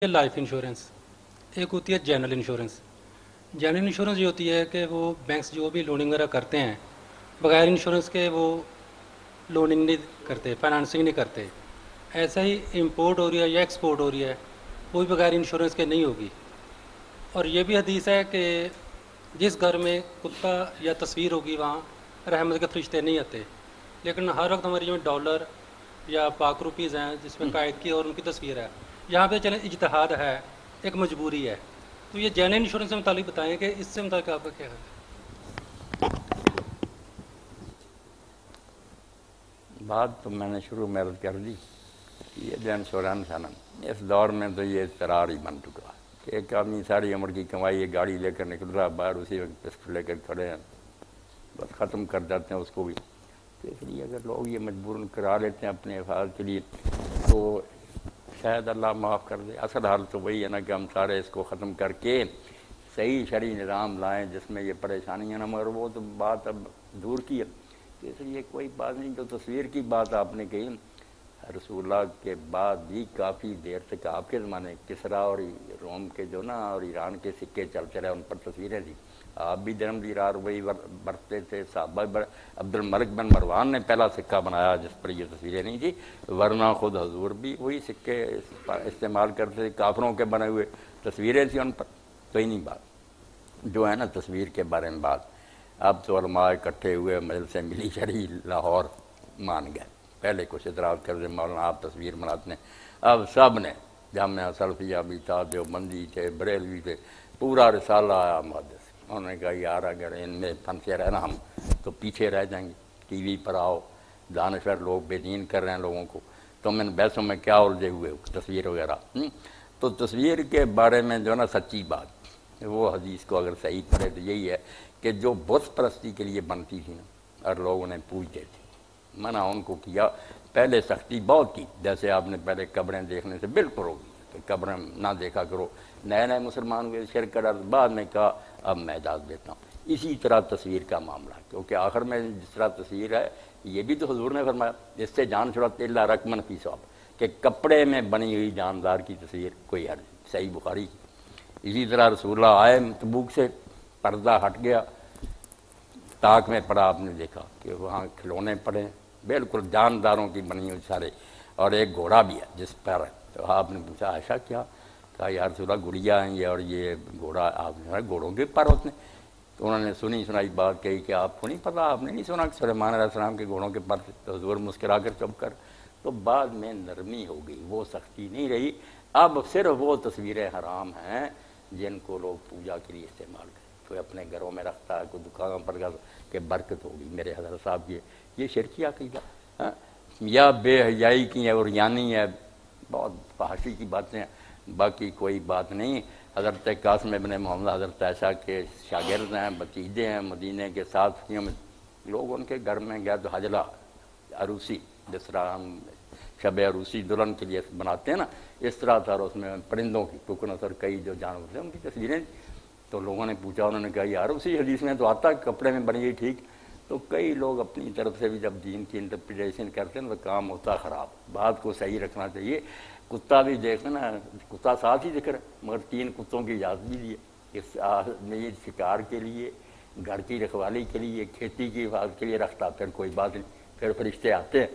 Life insurance, एक होती है जनरल इंश्योरेंस। जनरल इंश्योरेंस ये होती है कि वो बैंक्स जो भी लोनिंग वगैरह करते हैं, बगैर इंश्योरेंस के वो लोनिंग नहीं करते, फाइनेंसिंग नहीं करते। ऐसा ही इंपोर्ट हो रही है या एक्सपोर्ट हो रही है, वो भी बगैर इंश्योरेंस के नहीं होगी। और ये भी हदीस है कि जिस घर में कुत्ता या तस्वीर होगी वहाँ रहमत के फरिश्ते नहीं आते। लेकिन हर वक्त हमारी जो डॉलर या पाक रुपीज़ हैं जिसमें कायद की और उनकी तस्वीर है, यहाँ पे चले इजतहाद है, एक मजबूरी है। तो ये जैन इंश्योरेंस से मुतालिक बताएं कि इससे मुतालिक आपका क्या है। बात तो मैंने शुरू में अर्ज कर दी। ये जो इंश्योरेंस है ना, इस दौर में तो ये तरार ही बन चुका कि एक आदमी सारी उम्र की कमाई है, गाड़ी लेकर निकल रहा है बाहर, उसी वक्त पिस्टल लेकर खड़े हैं, बस ख़त्म कर देते हैं उसको भी। तो इसलिए अगर लोग ये मजबूरन करा लेते हैं अपने हिफाजत के लिए तो शायद अल्लाह माफ़ कर दे। असल हाल तो वही है ना कि हम सारे इसको ख़त्म करके सही शरई निज़ाम लाएँ जिसमें ये परेशानियाँ ना, मगर वो तो बात अब दूर की है। तो इसलिए कोई बात नहीं। जो तस्वीर की बात आपने कही, रसूलुल्लाह के बाद भी काफ़ी देर तक आपके ज़माने किसरा और रोम के जो ना और ईरान के सिक्के चलते रहे, उन पर तस्वीरें थी। आप भी जन्म दीरार वही बरतते थे। साहबा अब्दुल मलिक बिन मरवान ने पहला सिक्का बनाया जिस पर ये तस्वीरें नहीं थी, वरना खुद हजूर भी वही सिक्के इस्तेमाल करते थे। काफरों के बने हुए तस्वीरें थी उन पर। तो ही नहीं बात जो है ना तस्वीर के बारे में बात, अब तो उलमा इकट्ठे हुए, मजलिस से मिली शरी लाहौर मान गए। पहले कुछ इतराज़ कर दे, मौलाना आप तस्वीर बनाते हैं। अब सब ने, जामिया सल्फिया भी था, देवबंदी थे, बरेलवी थे, पूरा रिसाला आया मुहद्दिस। उन्होंने कहा यार अगर इनमें फन से रहना हम तो पीछे रह जाएंगे। टीवी पर आओ, दानश्वर लोग बेदीन कर रहे हैं लोगों को, तुम इन बहसों में क्या उलझे हुए हो, तस्वीर वगैरह। तो तस्वीर के बारे में जो ना सच्ची बात, वो हदीस को अगर सही पढ़े तो यही है कि जो बुत परस्ती के लिए बनती थी ना और लोग उन्हें पूजते थे, मना उनको किया। पहले सख्ती बहुत की, जैसे आपने पहले कब्रें देखने से बिल्कुल रोकी कि कब्रें ना देखा करो। नए नए मुसलमान हुए, शिरक कर, बाद में कहा अब मैं इजाज़त देता हूँ। इसी तरह तस्वीर का मामला, क्योंकि आखिर में जिस तरह तस्वीर है, ये भी तो हुजूर ने फरमाया इससे जान छुड़ाते इल्ला रकमन फी सवाब, कि कपड़े में बनी हुई जानदार की तस्वीर कोई हर्ज, सही बुखारी की। इसी तरह रसूलुल्लाह आए तबूक से, पर्दा हट गया, ताक में पड़ा, आपने देखा कि वहाँ खिलौने पड़े बिल्कुल जानदारों की बनी हुई सारे, और एक घोड़ा भी है जिस पर है। तो आपने पूछा ऐसा क्या? कहा यार रसूलुल्लाह गुड़िया हैं ये, और ये घोड़ा। आपने कहा घोड़ों के पर होते हैं? तो उन्होंने सुनी सुनाई बात कही कि आपको नहीं पता, आपने नहीं सुना कि सुलेमान अलैहिस्सलाम के घोड़ों के पर थे? तो हुजूर मुस्कुरा कर चुप कर। तो बाद में नरमी हो गई, वो सख्ती नहीं रही। अब सिर्फ वो तस्वीरें हराम हैं जिनको लोग पूजा के लिए इस्तेमाल करें। कोई अपने घरों में रखता है, कोई दुकान पर गया कि बरकत होगी मेरे हज़रत साहब की, ये शिरकी अक़ीदा है या बेहयाई की है और यानी है, बहुत फहाशी की बातें हैं। बाकी कोई बात नहीं। हज़रत कासिम इब्न मोहम्मद हज़रत आयशा के शागिर्द हैं, भतीजे हैं, मदीने के साथियों में लोग उनके घर में गया तो हजला अरूसी, जिस तरह हम शब अरूसी दुल्हन के लिए बनाते हैं ना, इस तरह था। और उसमें परिंदों की टुकन और कई जो जानवर थे उनकी तस्वीरें। तो लोगों ने पूछा, उन्होंने कहा यार उसी हदीस में तो आता कपड़े में बनी गई ठीक। तो कई लोग अपनी तरफ से भी जब दीन की इंटरप्रिटेशन करते हैं तो काम होता ख़राब। बात को सही रखना चाहिए। कुत्ता भी देखते ना, कुत्ता साथ ही दिख रहा है, मगर 3 कुत्तों की इजाज़त भी दी है इस में, शिकार के लिए, घर की रखवाली के लिए, खेती की हिफाजत के लिए रखता, फिर कोई बात नहीं, फिर फरिश्ते आते हैं।